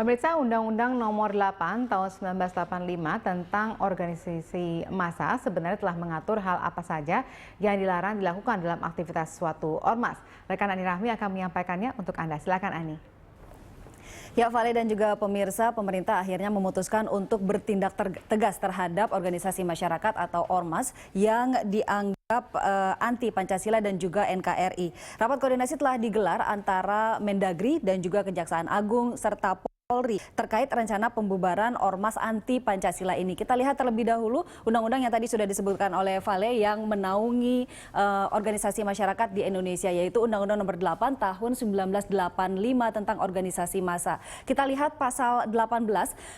Pemirsa, Undang-Undang Nomor 8 Tahun 1985 tentang organisasi massa sebenarnya telah mengatur hal apa saja yang dilarang dilakukan dalam aktivitas suatu ormas. Rekan Ani Rahmi akan menyampaikannya untuk Anda. Silakan Ani. Ya, Vale dan juga pemirsa, pemerintah akhirnya memutuskan untuk bertindak tegas terhadap organisasi masyarakat atau ormas yang dianggap anti Pancasila dan juga NKRI. Rapat koordinasi telah digelar antara Mendagri dan juga Kejaksaan Agung serta Polri terkait rencana pembubaran ormas anti Pancasila ini. Kita lihat terlebih dahulu undang-undang yang tadi sudah disebutkan oleh Vale yang menaungi organisasi masyarakat di Indonesia, yaitu Undang-Undang Nomor 8 Tahun 1985 tentang organisasi massa. Kita lihat pasal 18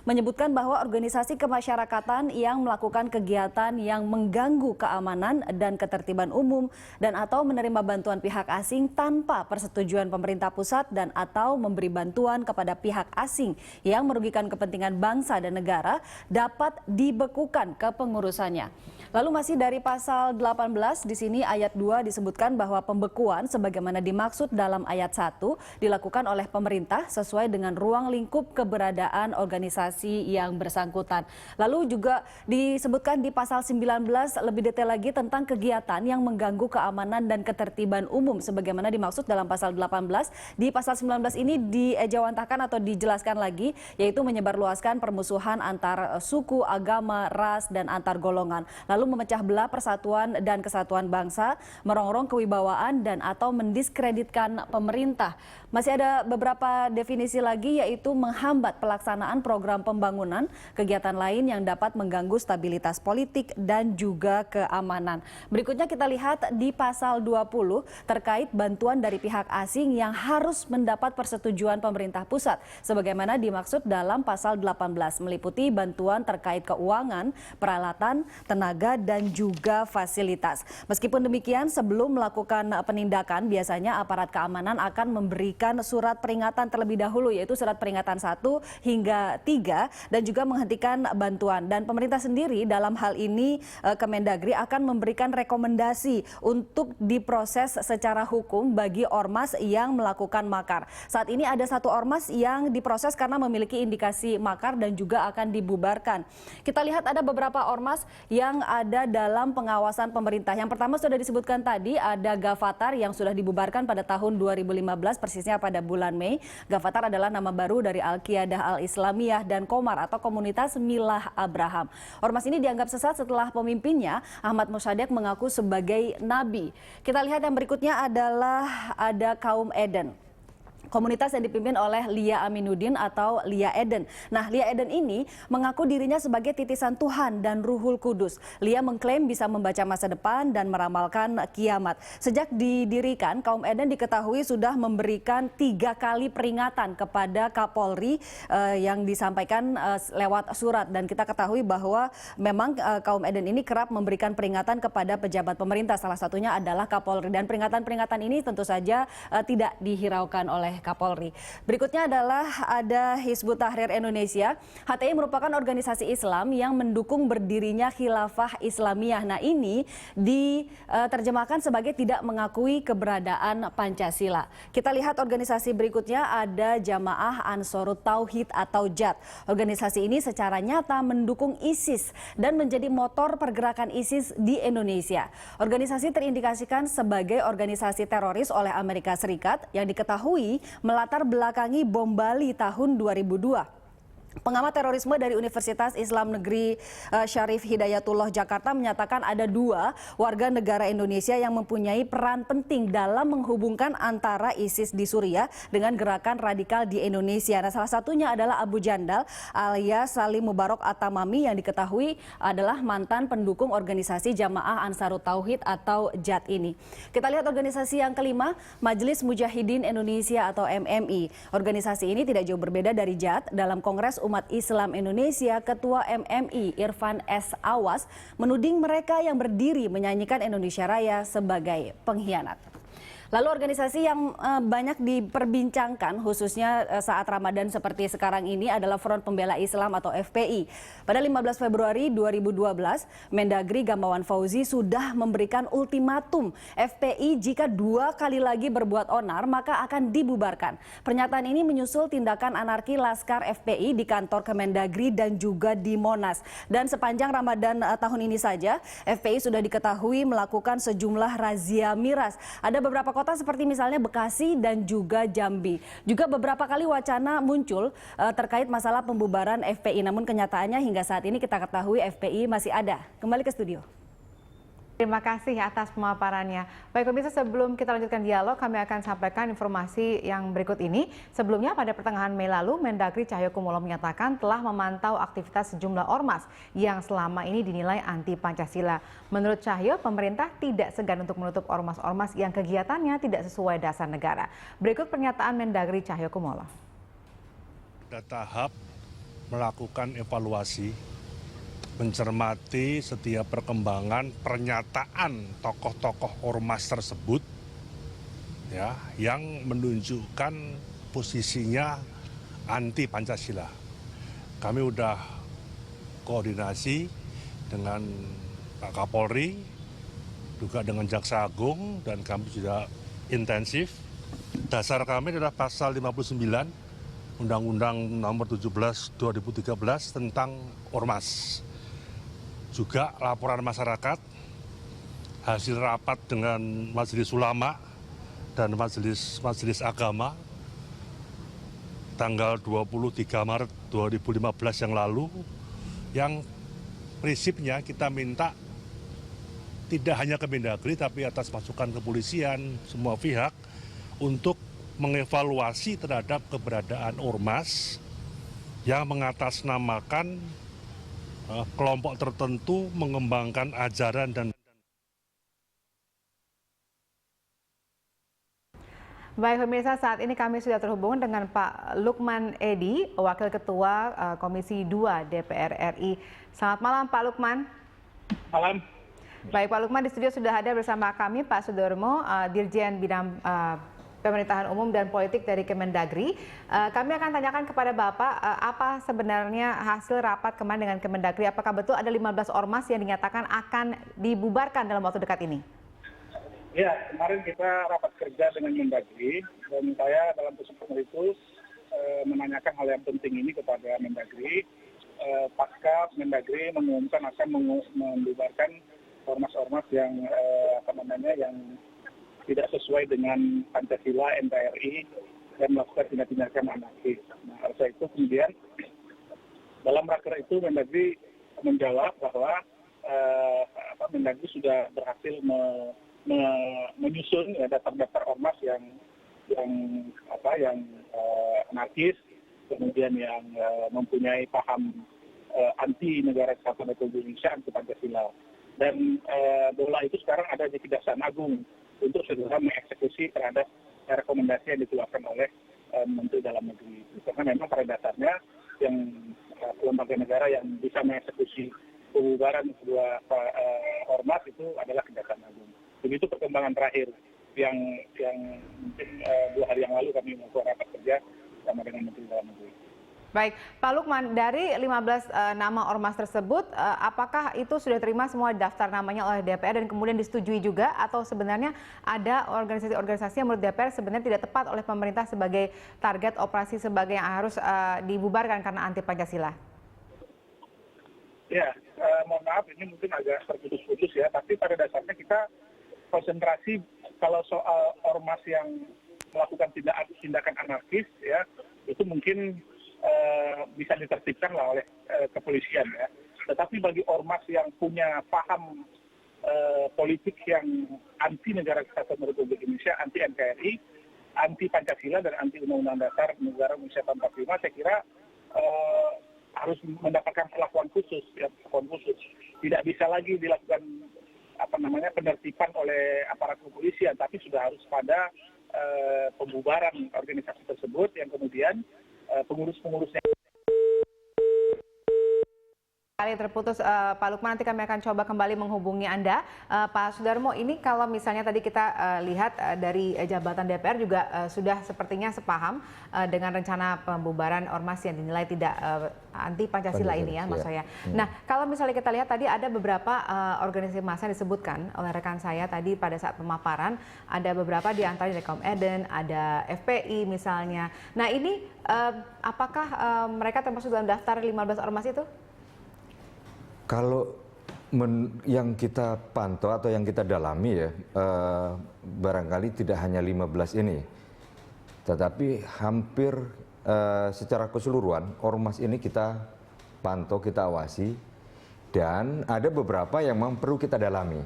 menyebutkan bahwa organisasi kemasyarakatan yang melakukan kegiatan yang mengganggu keamanan dan ketertiban umum dan atau menerima bantuan pihak asing tanpa persetujuan pemerintah pusat dan atau memberi bantuan kepada pihak asing yang merugikan kepentingan bangsa dan negara dapat dibekukan kepengurusannya. Lalu masih dari pasal 18 di sini ayat 2 disebutkan bahwa pembekuan sebagaimana dimaksud dalam ayat 1 dilakukan oleh pemerintah sesuai dengan ruang lingkup keberadaan organisasi yang bersangkutan. Lalu juga disebutkan di pasal 19 lebih detail lagi tentang kegiatan yang mengganggu keamanan dan ketertiban umum sebagaimana dimaksud dalam pasal 18. Di pasal 19 ini diejawantahkan atau dijelaskan lagi, yaitu menyebarluaskan permusuhan antar suku, agama, ras, dan antar golongan. Lalu memecah belah persatuan dan kesatuan bangsa, merongrong kewibawaan, dan atau mendiskreditkan pemerintah. Masih ada beberapa definisi lagi, yaitu menghambat pelaksanaan program pembangunan, kegiatan lain yang dapat mengganggu stabilitas politik dan juga keamanan. Berikutnya kita lihat di pasal 20 terkait bantuan dari pihak asing yang harus mendapat persetujuan pemerintah pusat sebagaimana dimaksud dalam pasal 18, meliputi bantuan terkait keuangan, peralatan, tenaga, dan juga fasilitas. Meskipun demikian, sebelum melakukan penindakan, biasanya aparat keamanan akan memberikan surat peringatan terlebih dahulu, yaitu surat peringatan 1 hingga 3, dan juga menghentikan bantuan. Dan pemerintah sendiri dalam hal ini Kemendagri akan memberikan rekomendasi untuk diproses secara hukum bagi ormas yang melakukan makar. Saat ini ada satu ormas yang diproses karena memiliki indikasi makar dan juga akan dibubarkan. Kita lihat ada beberapa ormas yang ada dalam pengawasan pemerintah. Yang pertama sudah disebutkan tadi, ada Gavatar yang sudah dibubarkan pada tahun 2015, persisnya pada bulan Mei. Gavatar adalah nama baru dari Al-Qiyadah Al-Islamiyah dan Komar atau Komunitas Milah Abraham. Ormas ini dianggap sesat setelah pemimpinnya Ahmad Mossadegh mengaku sebagai nabi. Kita lihat yang berikutnya adalah ada Kaum Eden. Komunitas yang dipimpin oleh Lia Aminuddin atau Lia Eden. Nah, Lia Eden ini mengaku dirinya sebagai titisan Tuhan dan Ruhul Kudus. Lia mengklaim bisa membaca masa depan dan meramalkan kiamat. Sejak didirikan, Kaum Eden diketahui sudah memberikan 3 kali peringatan kepada Kapolri yang disampaikan lewat surat. Dan kita ketahui bahwa memang Kaum Eden ini kerap memberikan peringatan kepada pejabat pemerintah. Salah satunya adalah Kapolri. Dan peringatan-peringatan ini tentu saja tidak dihiraukan oleh Kapolri. Berikutnya adalah ada Hizbut Tahrir Indonesia. HTI merupakan organisasi Islam yang mendukung berdirinya Khilafah Islamiyah. Nah, ini diterjemahkan sebagai tidak mengakui keberadaan Pancasila. Kita lihat organisasi berikutnya ada Jamaah Ansarut Tauhid atau JAT. Organisasi ini secara nyata mendukung ISIS dan menjadi motor pergerakan ISIS di Indonesia. Organisasi terindikasikan sebagai organisasi teroris oleh Amerika Serikat yang diketahui melatar belakangi bom Bali tahun 2002. Pengamat terorisme dari Universitas Islam Negeri Syarif Hidayatullah Jakarta menyatakan ada 2 warga negara Indonesia yang mempunyai peran penting dalam menghubungkan antara ISIS di Suriah dengan gerakan radikal di Indonesia. Nah, salah satunya adalah Abu Jandal alias Salim Mubarok At-Tamami yang diketahui adalah mantan pendukung organisasi Jamaah Ansarut Tauhid atau JAT ini. Kita lihat organisasi yang kelima, Majelis Mujahidin Indonesia atau MMI. Organisasi ini tidak jauh berbeda dari JAT. Dalam Kongres Umat Islam Indonesia, Ketua MMI Irfan S. Awas menuding mereka yang berdiri menyanyikan Indonesia Raya sebagai pengkhianat. Lalu organisasi yang banyak diperbincangkan khususnya saat Ramadan seperti sekarang ini adalah Front Pembela Islam atau FPI. Pada 15 Februari 2012, Mendagri Gamawan Fauzi sudah memberikan ultimatum FPI jika 2 kali lagi berbuat onar maka akan dibubarkan. Pernyataan ini menyusul tindakan anarki Laskar FPI di kantor Kemendagri dan juga di Monas. Dan sepanjang Ramadan tahun ini saja, FPI sudah diketahui melakukan sejumlah razia miras. Ada beberapa kota seperti misalnya Bekasi dan juga Jambi. Juga beberapa kali wacana muncul terkait masalah pembubaran FPI. Namun kenyataannya hingga saat ini kita ketahui FPI masih ada. Kembali ke studio. Terima kasih atas pemaparannya. Baik pemirsa, sebelum kita lanjutkan dialog, kami akan sampaikan informasi yang berikut ini. Sebelumnya pada pertengahan Mei lalu, Mendagri Cahyokumolo menyatakan telah memantau aktivitas sejumlah ormas yang selama ini dinilai anti Pancasila. Menurut Cahyo, pemerintah tidak segan untuk menutup ormas-ormas yang kegiatannya tidak sesuai dasar negara. Berikut pernyataan Mendagri Cahyokumolo. Pada tahap melakukan evaluasi, mencermati setiap perkembangan pernyataan tokoh-tokoh ormas tersebut ya, yang menunjukkan posisinya anti Pancasila. Kami sudah koordinasi dengan Pak Kapolri, juga dengan Jaksa Agung, dan kami sudah intensif. Dasar kami adalah pasal 59 Undang-Undang Nomor 17 2013 tentang ormas. Juga laporan masyarakat, hasil rapat dengan Majelis Ulama dan Majelis Agama tanggal 23 Maret 2015 yang lalu, yang prinsipnya kita minta tidak hanya ke Mendagri tapi atas masukan kepolisian, semua pihak untuk mengevaluasi terhadap keberadaan ormas yang mengatasnamakan kelompok tertentu mengembangkan ajaran dan Baik pemirsa, saat ini kami sudah terhubung dengan Pak Lukman Edi, Wakil Ketua Komisi 2 DPR RI. Selamat malam Pak Lukman. Malam. Baik Pak Lukman, di studio sudah ada bersama kami Pak Sudarmo, Dirjen Bidang Pemerintahan Umum dan Politik dari Kemendagri. Kami akan tanyakan kepada Bapak apa sebenarnya hasil rapat kemarin dengan Kemendagri. Apakah betul ada 15 ormas yang dinyatakan akan dibubarkan dalam waktu dekat ini? Ya, kemarin kita rapat kerja dengan Mendagri dan saya dalam kesempatan itu menanyakan hal yang penting ini kepada Mendagri. Pasca Mendagri mengumumkan akan membubarkan ormas-ormas yang yang tidak sesuai dengan Pancasila, NKRI, dan melakukan tindak-tindakan anarkis. Nah, oleh itu kemudian dalam raker itu Mendagri menjawab bahwa Mendagri sudah berhasil menyusun daftar-daftar ormas yang anarkis, kemudian yang mempunyai paham anti negara kesatuan Republik Indonesia, anti Pancasila. Dan bola itu sekarang ada di Kejaksaan Agung untuk segera mengeksekusi terhadap rekomendasi yang dikeluarkan oleh Menteri Dalam Negeri. Karena memang pada dasarnya yang lembaga negara yang bisa mengeksekusi pembubaran sebuah ormas itu adalah Kejaksaan Agung. Begitu perkembangan terakhir yang mungkin 2 hari yang lalu kami melakukan rapat kerja sama dengan Menteri Dalam Negeri. Baik, Pak Lukman, dari 15 nama ormas tersebut, apakah itu sudah terima semua daftar namanya oleh DPR dan kemudian disetujui juga? Atau sebenarnya ada organisasi-organisasi yang menurut DPR sebenarnya tidak tepat oleh pemerintah sebagai target operasi sebagai yang harus dibubarkan karena anti Pancasila? Ya, mohon maaf ini mungkin agak terputus-putus ya, tapi pada dasarnya kita konsentrasi kalau soal ormas yang melakukan tindakan anarkis ya, itu mungkin bisa ditertibkan lah oleh kepolisian ya. Tetapi bagi ormas yang punya paham politik yang anti negara kesatuan Republik Indonesia, anti NKRI, anti Pancasila dan anti Undang-Undang Dasar Negara Indonesia tahun 45, saya kira harus mendapatkan perlakuan khusus, ya, perlakuan khusus. Tidak bisa lagi dilakukan penertiban oleh aparat kepolisian, tapi sudah harus pada pembubaran organisasi tersebut yang kemudian pengurus-pengurusnya Kali terputus Pak Lukman, nanti kami akan coba kembali menghubungi Anda. Pak Sudarmo, ini kalau misalnya tadi kita lihat dari jabatan DPR juga sudah sepertinya sepaham dengan rencana pembubaran ormas yang dinilai tidak anti Pancasila ini ya Mas Soya. Nah, kalau misalnya kita lihat tadi ada beberapa organisasi massa yang disebutkan oleh rekan saya tadi pada saat pemaparan, ada beberapa di antaranya dari Kaum Eden, ada FPI misalnya. Nah, ini apakah mereka termasuk dalam daftar 15 ormas itu? Kalau yang kita pantau atau yang kita dalami ya, barangkali tidak hanya 15 ini, tetapi hampir secara keseluruhan ormas ini kita pantau, kita awasi, dan ada beberapa yang memang perlu kita dalami.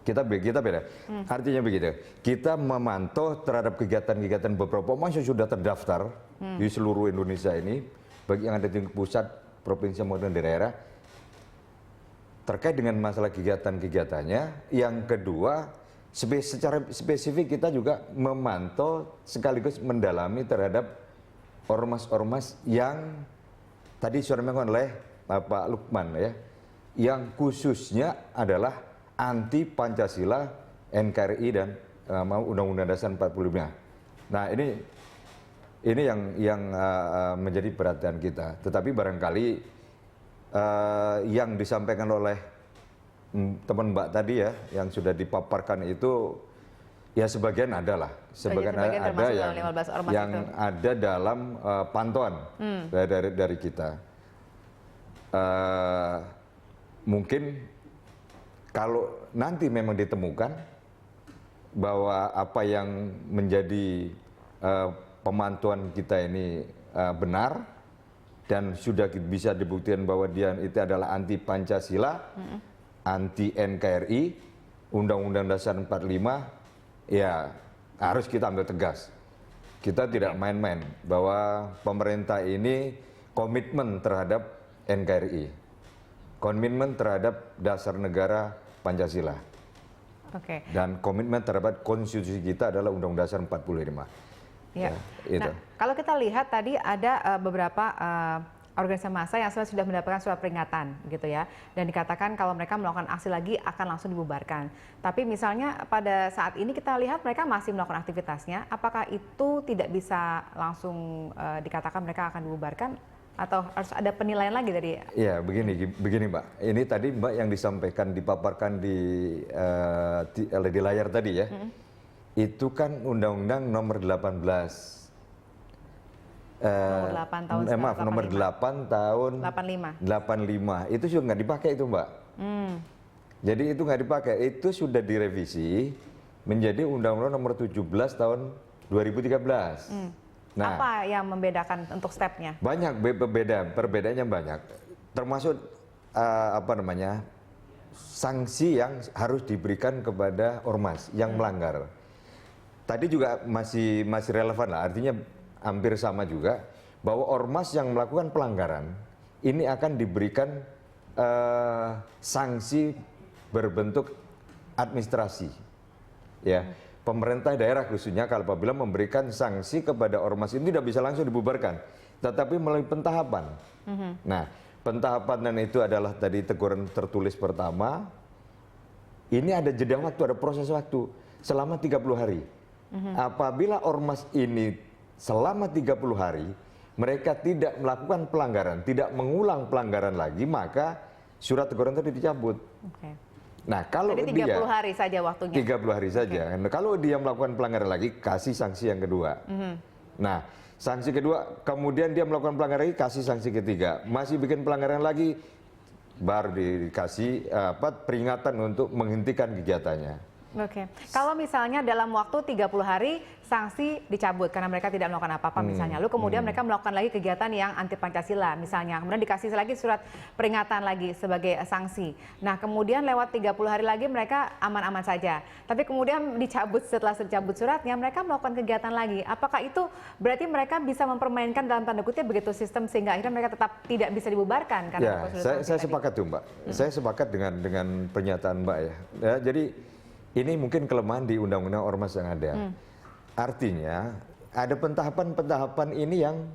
Kita beda. Artinya begitu, kita memantau terhadap kegiatan-kegiatan beberapa ormas yang sudah terdaftar di seluruh Indonesia ini, bagi yang ada di pusat, provinsi maupun daerah, terkait dengan masalah kegiatan-kegiatannya. Yang kedua, secara spesifik kita juga memantau sekaligus mendalami terhadap ormas-ormas yang tadi sudah disampaikan oleh Pak Lukman ya, yang khususnya adalah anti Pancasila, NKRI dan Undang-Undang Dasar 45. Nah, ini yang menjadi perhatian kita. Tetapi barangkali yang disampaikan oleh teman Mbak tadi ya, yang sudah dipaparkan itu ya sebagian ada lah, sebagian ada yang ada dalam pantauan dari kita. Mungkin kalau nanti memang ditemukan bahwa apa yang menjadi pemantauan kita ini benar, dan sudah bisa dibuktikan bahwa dia itu adalah anti Pancasila, anti NKRI, Undang-Undang Dasar 45, ya harus kita ambil tegas. Kita tidak main-main bahwa pemerintah ini komitmen terhadap NKRI, komitmen terhadap dasar negara Pancasila, dan komitmen terhadap konstitusi kita adalah Undang-Undang Dasar 45. Ya. Nah, kalau kita lihat tadi ada beberapa organisasi massa yang sudah mendapatkan surat peringatan gitu ya, dan dikatakan kalau mereka melakukan aksi lagi akan langsung dibubarkan. Tapi misalnya pada saat ini kita lihat mereka masih melakukan aktivitasnya, apakah itu tidak bisa langsung dikatakan mereka akan dibubarkan atau harus ada penilaian lagi dari? Ya, begini Mbak. Ini tadi Mbak yang disampaikan, dipaparkan di layar tadi ya. Itu kan Undang-Undang nomor 18 nomor 8 tahun 85 itu sudah nggak dipakai itu Mbak. Jadi itu nggak dipakai, itu sudah direvisi menjadi Undang-Undang nomor 17 tahun 2013. Nah, apa yang membedakan untuk stepnya? Banyak perbedaannya banyak, termasuk sanksi yang harus diberikan kepada ormas yang melanggar. Tadi juga masih relevan lah, artinya hampir sama juga, bahwa ormas yang melakukan pelanggaran ini akan diberikan sanksi berbentuk administrasi. Ya, pemerintah daerah khususnya kalau apabila memberikan sanksi kepada ormas ini tidak bisa langsung dibubarkan, tetapi melalui pentahapan. Nah, pentahapan itu adalah tadi teguran tertulis pertama. Ini ada jeda waktu, ada proses waktu selama 30 hari. Apabila ormas ini selama 30 hari mereka tidak melakukan pelanggaran, tidak mengulang pelanggaran lagi, maka surat teguran tadi dicabut. Nah, kalau jadi 30 hari saja waktunya. 30 hari saja. Nah, kalau dia melakukan pelanggaran lagi, kasih sanksi yang kedua. Nah, sanksi kedua, kemudian dia melakukan pelanggaran lagi, kasih sanksi ketiga. Masih bikin pelanggaran lagi, baru dikasih peringatan untuk menghentikan kegiatannya. Kalau misalnya dalam waktu 30 hari sanksi dicabut karena mereka tidak melakukan apa-apa misalnya, lalu kemudian mereka melakukan lagi kegiatan yang anti Pancasila misalnya, kemudian dikasih lagi surat peringatan lagi sebagai sanksi. Nah, kemudian lewat 30 hari lagi mereka aman-aman saja, tapi kemudian dicabut, setelah dicabut suratnya mereka melakukan kegiatan lagi. Apakah itu berarti mereka bisa mempermainkan dalam tanda kutip begitu sistem sehingga akhirnya mereka tetap tidak bisa dibubarkan? Karena saya sepakat tuh Mbak, saya sepakat dengan pernyataan Mbak ya. Jadi ini mungkin kelemahan di Undang-Undang Ormas yang ada. Artinya ada pentahapan-pentahapan ini yang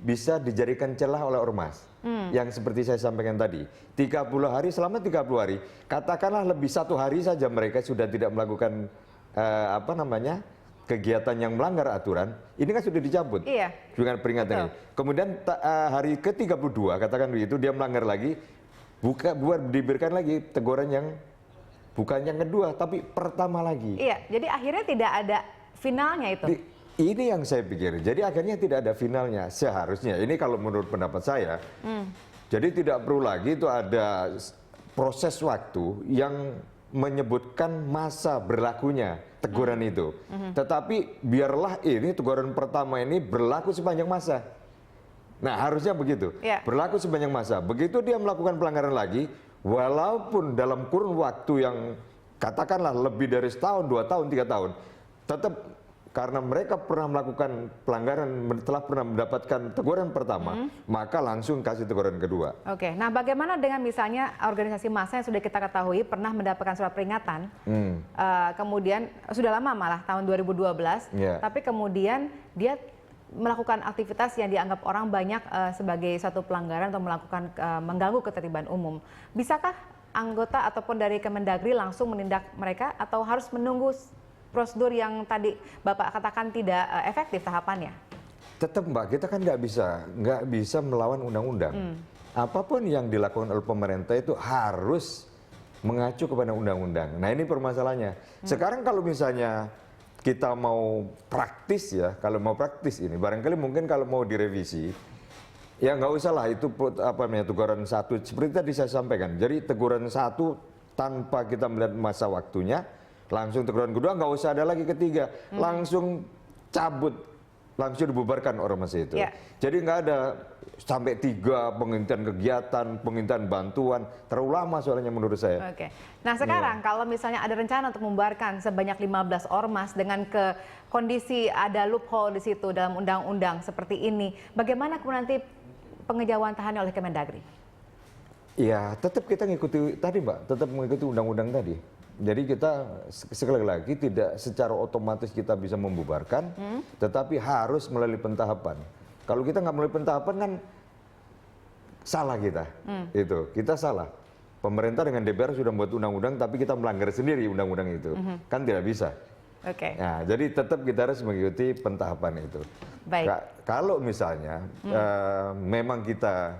bisa dijadikan celah oleh ormas. Yang seperti saya sampaikan tadi, 30 hari, selama 30 hari, katakanlah lebih 1 hari saja mereka sudah tidak melakukan kegiatan yang melanggar aturan, ini kan sudah dicabut dengan peringatan ini. Kemudian hari ke-32, katakan begitu, dia melanggar lagi, diberikan lagi teguran yang bukan yang kedua, tapi pertama lagi. Iya, jadi akhirnya tidak ada finalnya itu. Ini yang saya pikir, jadi akhirnya tidak ada finalnya seharusnya. Ini kalau menurut pendapat saya, jadi tidak perlu lagi itu ada proses waktu yang menyebutkan masa berlakunya teguran itu. Tetapi biarlah ini teguran pertama ini berlaku sepanjang masa. Nah harusnya begitu, berlaku sepanjang masa. Begitu dia melakukan pelanggaran lagi, walaupun dalam kurun waktu yang katakanlah lebih dari setahun, 2 tahun, 3 tahun, tetap karena mereka pernah melakukan pelanggaran, telah pernah mendapatkan teguran pertama, maka langsung kasih teguran kedua. Oke, nah bagaimana dengan misalnya organisasi massa yang sudah kita ketahui pernah mendapatkan surat peringatan, kemudian sudah lama malah tahun 2012, tapi kemudian dia melakukan aktivitas yang dianggap orang banyak sebagai satu pelanggaran atau melakukan mengganggu ketertiban umum. Bisakah anggota ataupun dari Kemendagri langsung menindak mereka atau harus menunggu prosedur yang tadi Bapak katakan tidak efektif tahapannya? Tetap Mbak, kita kan nggak bisa melawan undang-undang. Apapun yang dilakukan oleh pemerintah itu harus mengacu kepada undang-undang. Nah ini permasalahannya. Sekarang kalau misalnya kita mau praktis ya, kalau mau praktis ini, barangkali mungkin kalau mau direvisi, ya nggak usah lah itu teguran 1, seperti tadi saya sampaikan. Jadi teguran 1 tanpa kita melihat masa waktunya, langsung teguran kedua, nggak usah ada lagi ketiga, langsung cabut, langsung dibubarkan ormas itu. Jadi nggak ada sampai 3 penghentian kegiatan, penghentian bantuan, terlalu lama soalnya menurut saya. Oke. Nah sekarang kalau misalnya ada rencana untuk membubarkan sebanyak 15 ormas dengan kondisi ada loophole di situ dalam undang-undang seperti ini, bagaimana kemudian nanti pengejauhan tahanan oleh Kemendagri? Ya tetap kita ngikuti tadi Mbak, tetap mengikuti undang-undang tadi. Jadi kita sekali lagi tidak secara otomatis kita bisa membubarkan, tetapi harus melalui pentahapan. Kalau kita nggak melalui pentahapan kan salah kita, kita salah. Pemerintah dengan DPR sudah membuat undang-undang, tapi kita melanggar sendiri undang-undang itu, kan tidak bisa. Nah, jadi tetap kita harus mengikuti pentahapan itu. Kalau misalnya memang kita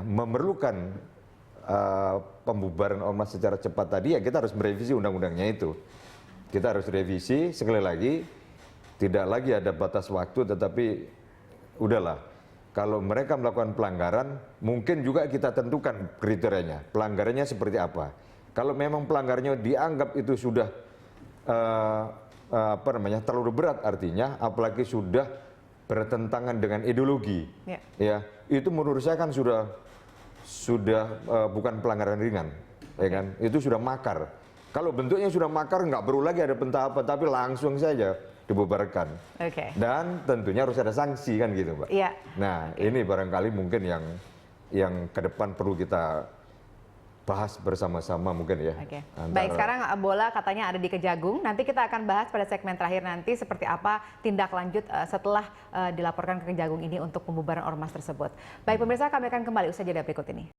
memerlukan pembubaran ormas secara cepat tadi, ya kita harus merevisi undang-undangnya itu. Kita harus revisi, sekali lagi, tidak lagi ada batas waktu, tetapi udahlah. Kalau mereka melakukan pelanggaran, mungkin juga kita tentukan kriterianya. Pelanggarannya seperti apa. Kalau memang pelanggarannya dianggap itu sudah terlalu berat artinya, apalagi sudah bertentangan dengan ideologi, ya itu menurut saya kan sudah bukan pelanggaran ringan, ya kan? Itu sudah makar. Kalau bentuknya sudah makar, nggak perlu lagi ada pentahapan, tapi langsung saja dibubarkan. Dan tentunya harus ada sanksi kan gitu, Mbak. Nah, ini barangkali mungkin yang ke depan perlu kita bahas bersama-sama mungkin ya. Baik, sekarang bola katanya ada di Kejagung. Nanti kita akan bahas pada segmen terakhir nanti seperti apa tindak lanjut setelah dilaporkan ke Kejagung ini untuk pembubaran ormas tersebut. Baik pemirsa, kami akan kembali usai jeda berikut ini.